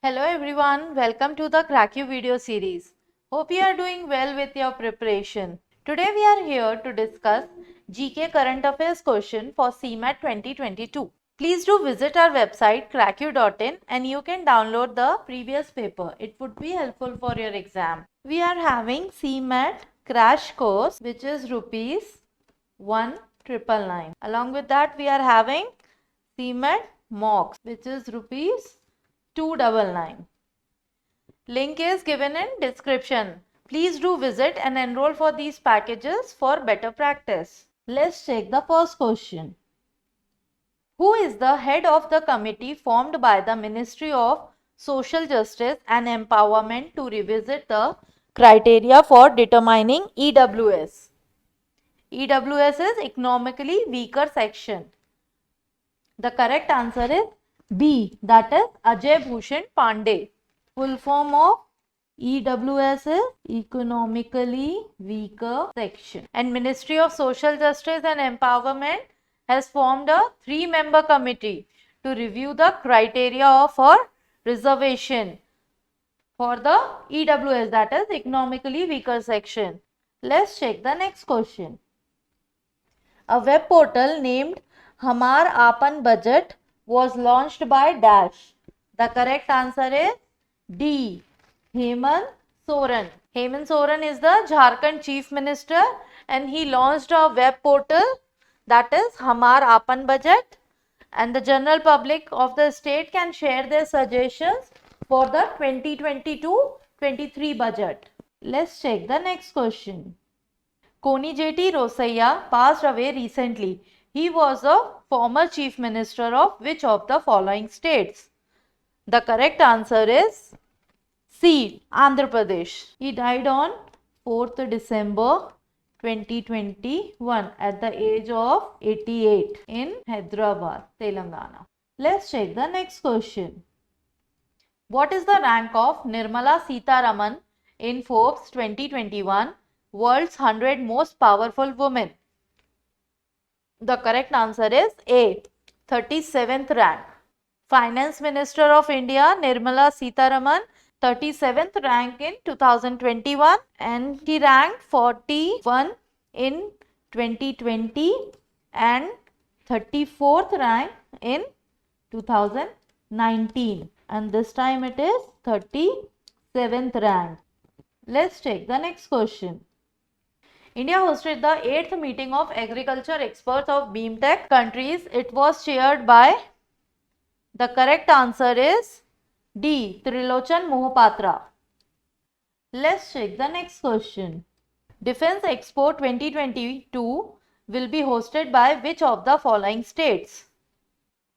Hello everyone, welcome to the Crack You video series. Hope you are doing well with your preparation. Today we are here to discuss GK Current Affairs question for CMAT 2022. Please do visit our website crackyou.in and you can download the previous paper. It would be helpful for your exam. We are having CMAT crash course which is rupees 1,999. Along with that we are having CMAT mocks which is rupees 299. Link is given in description. Please do visit and enroll for these packages for better practice. Let's check the first question. Who is the head of the committee formed by the Ministry of Social Justice and Empowerment to revisit the criteria for determining EWS? EWS is economically weaker section. The correct answer is B, that is Ajay Bhushan Pandey. Full form of EWS is economically weaker section. And Ministry of Social Justice and Empowerment has formed a 3-member committee to review the criteria for reservation for the EWS, that is economically weaker section. Let's check the next question. A web portal named Hamar Apan Budget was launched by Dash. The correct answer is D, Hemant Soren. Hemant Soren is the Jharkhand Chief Minister and he launched a web portal, that is Hamar Apan Budget, and the general public of the state can share their suggestions for the 2022-23 budget. Let's check the next question. Konijeti Rosaiah passed away recently. He was a former Chief Minister of which of the following states? The correct answer is C, Andhra Pradesh. He died on 4th December 2021 at the age of 88 in Hyderabad, Telangana. Let's check the next question. What is the rank of Nirmala Sitharaman in Forbes 2021 World's 100 Most Powerful Women? The correct answer is A, 37th rank. Finance Minister of India Nirmala Sitharaman, 37th rank in 2021 and he ranked 41 in 2020 and 34th rank in 2019 and this time it is 37th rank. Let's check the next question. India hosted the 8th meeting of agriculture experts of BIMSTEC countries. It was chaired by, the correct answer is D, Trilochan Mohapatra. Let's check the next question. Defense Expo 2022 will be hosted by which of the following states?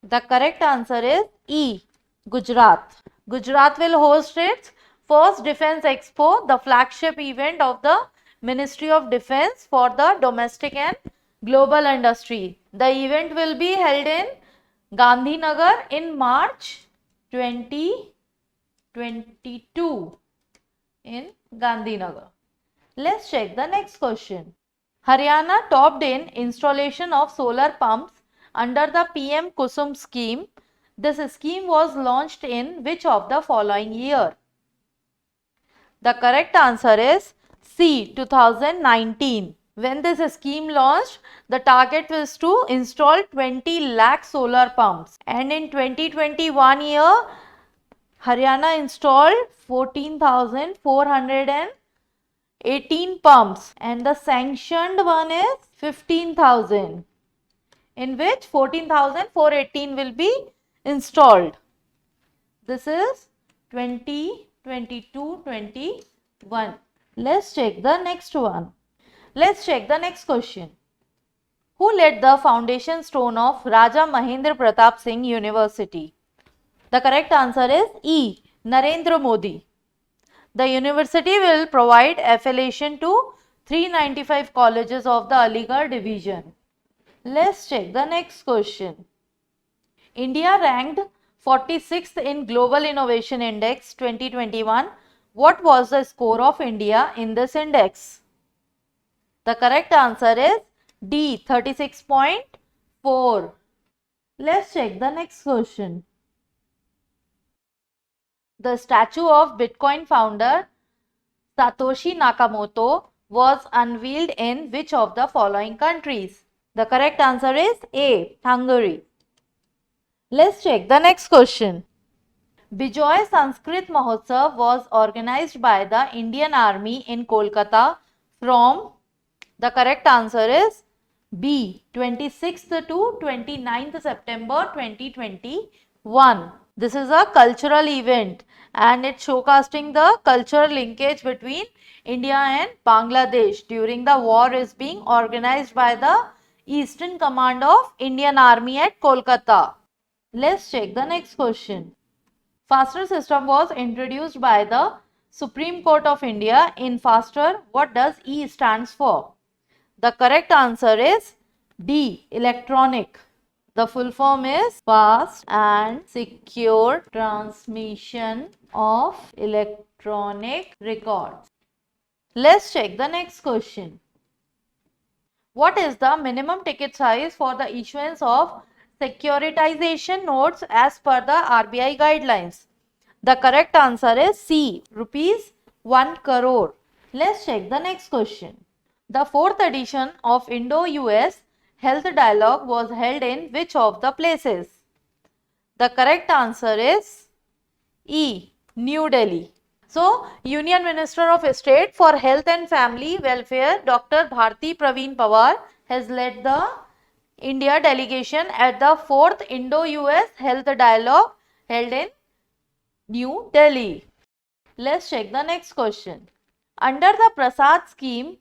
The correct answer is E, Gujarat. Gujarat will host its first Defense Expo, the flagship event of the Ministry of Defense for the domestic and global industry. The event will be held in Gandhinagar in March 2022 in Gandhinagar. Let's check the next question. Haryana topped in installation of solar pumps under the PM-KUSUM scheme. This scheme was launched in which of the following year? The correct answer is C, 2019. When this scheme launched, the target was to install 20 lakh solar pumps and in 2021 year, Haryana installed 14,418 pumps and the sanctioned one is 15,000 in which 14,418 will be installed. This is 2022-21. Let's check the next one. Let's check the next question. Who laid the foundation stone of Raja Mahendra Pratap Singh University? The correct answer is E, Narendra Modi. The university will provide affiliation to 395 colleges of the Aligarh division. Let's check the next question. India ranked 46th in Global Innovation Index 2021. What was the score of India in this index? The correct answer is D, 36.4. Let's check the next question. The statue of Bitcoin founder Satoshi Nakamoto was unveiled in which of the following countries? The correct answer is A. Hungary. Let's check the next question. Bijoy Sanskrit Mahotsav was organized by the Indian Army in Kolkata from, the correct answer is B. 26th to 29th September 2021. This is a cultural event and it's showcasing the cultural linkage between India and Bangladesh during the war is being organized by the Eastern Command of Indian Army at Kolkata. Let's check the next question. Faster system was introduced by the Supreme Court of India. In faster, what does E stands for? The correct answer is D. Electronic. The full form is Fast and Secure Transmission of Electronic Records. Let's check the next question. What is the minimum ticket size for the issuance of securitization notes as per the RBI guidelines? The correct answer is C. Rupees 1 crore. Let's check the next question. The 4th edition of Indo-US Health Dialogue was held in which of the places? The correct answer is E. New Delhi. So, Union Minister of State for Health and Family Welfare Dr. Bharti Praveen Pawar has led the India delegation at the 4th Indo-US Health Dialogue held in New Delhi. Let's check the next question. Under the Prasad scheme,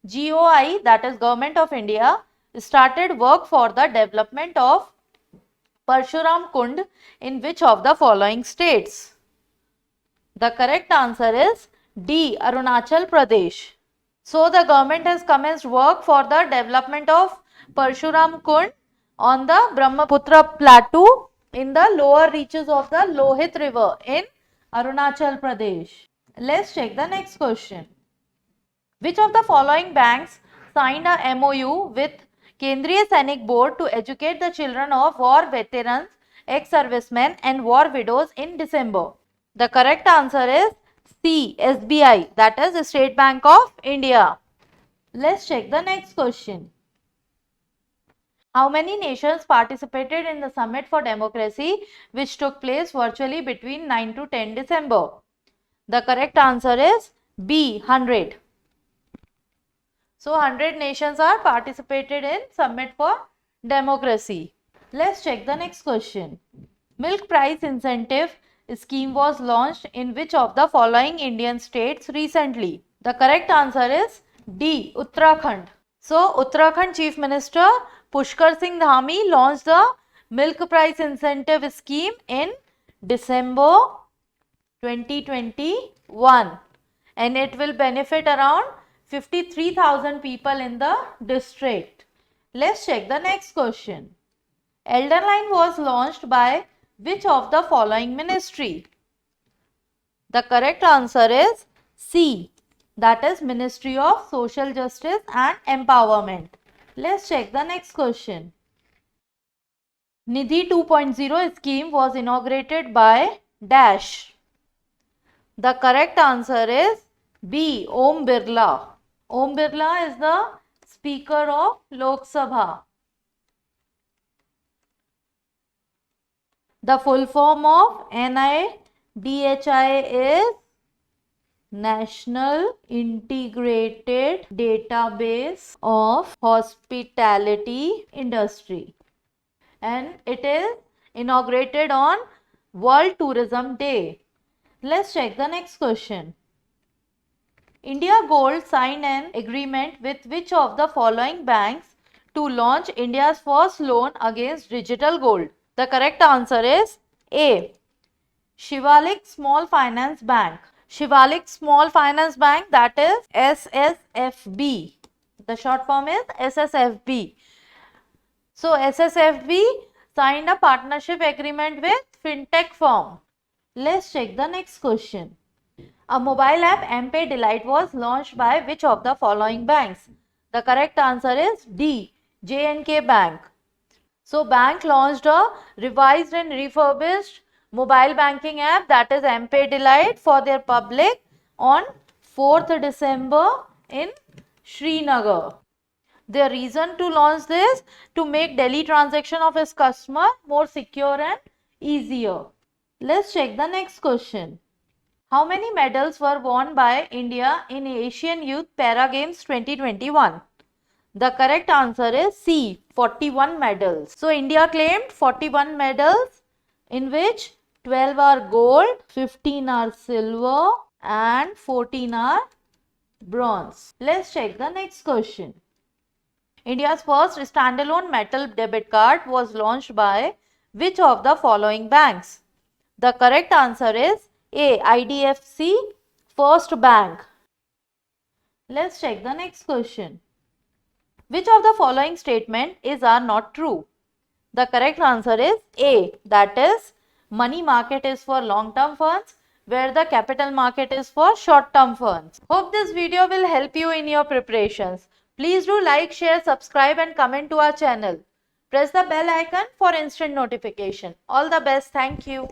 GOI, that is Government of India, started work for the development of Parshuram Kund in which of the following states? The correct answer is D. Arunachal Pradesh. So the government has commenced work for the development of Parshuram Kund on the Brahmaputra plateau in the lower reaches of the Lohit river in Arunachal Pradesh. Let's check the next question. Which of the following banks signed a MOU with Kendriya Sainik Board to educate the children of war veterans, ex-servicemen and war widows in December? The correct answer is C. SBI, that is State Bank of India. Let's check the next question. How many nations participated in the Summit for Democracy which took place virtually between 9 to 10 December? The correct answer is B. 100. So 100 nations are participated in Summit for Democracy. Let's check the next question. Milk price incentive scheme was launched in which of the following Indian states recently? The correct answer is D. Uttarakhand. So Uttarakhand Chief Minister Pushkar Singh Dhami launched the milk price incentive scheme in December 2021 and it will benefit around 53,000 people in the district. Let's check the next question. Elder Line was launched by which of the following ministry? The correct answer is C. That is Ministry of Social Justice and Empowerment. Let's check the next question. Nidhi 2.0 scheme was inaugurated by dash. The correct answer is B. Om Birla. Om Birla is the Speaker of Lok Sabha. The full form of NIDHI is National Integrated Database of Hospitality Industry and it is inaugurated on World Tourism Day. Let's check the next question. India Gold signed an agreement with which of the following banks to launch India's first loan against digital gold? The correct answer is A. Shivalik Small Finance Bank. Shivalik Small Finance Bank, that is SSFB. The short form is SSFB. So SSFB signed a partnership agreement with fintech firm. Let's check the next question. A mobile app M-Pay Delight was launched by which of the following banks? The correct answer is D. J&K Bank. So bank launched a revised and refurbished mobile banking app, that is M-Pay Delight, for their public on 4th December in Srinagar. Their reason to launch this, to make daily transaction of its customer more secure and easier. Let's check the next question. How many medals were won by India in Asian Youth Para Games 2021? The correct answer is C, 41 medals. So India claimed 41 medals, in which 12 are gold, 15 are silver and 14 are bronze. Let's check the next question. India's first standalone metal debit card was launched by which of the following banks? The correct answer is A, IDFC First Bank. Let's check the next question. Which of the following statement are not true? The correct answer is A, that is money market is for long-term funds, where the capital market is for short-term funds. Hope this video will help you in your preparations. Please do like, share, subscribe and comment to our channel. Press the bell icon for instant notification. All the best. Thank you.